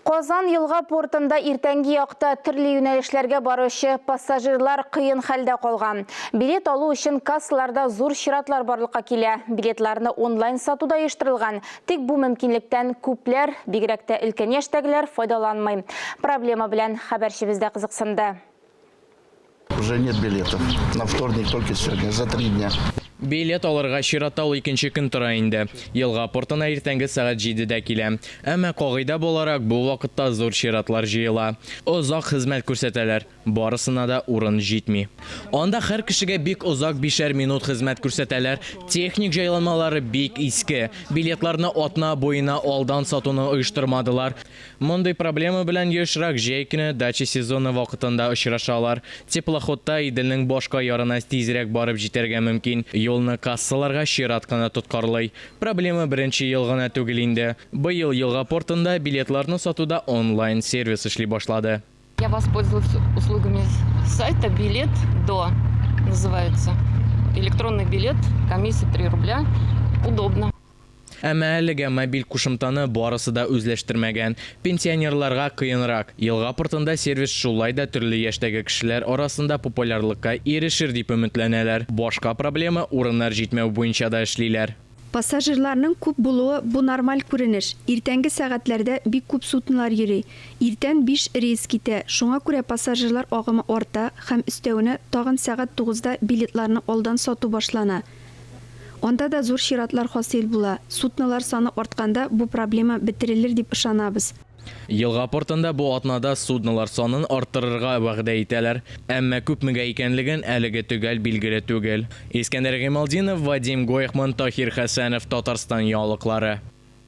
Казан Елга портында иртәнге якта төрле юнәлешләргә баручы пассажирлар кыен хәлдә калган. Билет алу өчен кассаларда зур чиратлар барлыкка килә. Билетларны онлайн сатуда оештырылган. Тик бу мөмкинлектән күпләр, бигрәк тә өлкән яшьтәгеләр файдаланмый. Проблема белән хәбәрчебездә кызыксынды. Уже нет билетов. На вторник только сегодня, за 3 дня. Билет алырга чираттау икенче көн тора инде. Елга портына иртәнге сәгать 7-дә килә. Әмма кагыйдә буларак бу вакытта зур чиратлар җыела. Озак хезмәт күрсәтәләр, барысына да урын җитми. Анда һәр кешегә бик озак 5 минут хезмәт күрсәтәләр. Техник җайланмалары бик иске. Билетларны атна буена алдан сатуны оештырмадылар. Мондый проблема белән ешрак җәй көне дача сезоны вакытында очрашалар. Теплоходта Иделнең башка ярына тизрәк барып җитәргә мөмкин. Юлны кассаларга чират кына тоткарлый. Проблема беренче ел гына түгел инде. Быел Елга портында билетларны сатуда онлайн сервис эшли башлады. Я воспользовалась услугами сайта «Билет до» называется. Электронный билет, комиссия 3 рубля. Удобно. Әмма әлегә мобиль кушымтаны барысы да үзләштермәгән. Пенсионерларга кыенрак. Елга портында сервис шулай да төрле яшьтәге кешеләр арасында популярлыкка ирешер дип өметләнәләр. Башка проблема урыннар җитмәү буенча да эшлиләр. Пассажирларның күп булуы бу нормаль күренеш. Иртәнге сәгатьләрдә бик күп суднолар йөри. Иртән 5 рейс китә. Шуңа күрә пассажирлар агымы арта һәм өстәвенә тагын сәгать 9-да билетларны алдан сату башлана. Анда да зур чиратлар хасил була. Суднолар саны артканда бу проблема бетерелер дип ышанабыз. Елга портында бу атнада суднолар санын арттырырга вәгъдә итәләр. Әмма күпмегә икәнлеген әлеге төгәл билгеле түгел. Искәндәр Гемалдинов, Вадим Гойхман, Тахир Хәсәнов, Татарстан яулыклары.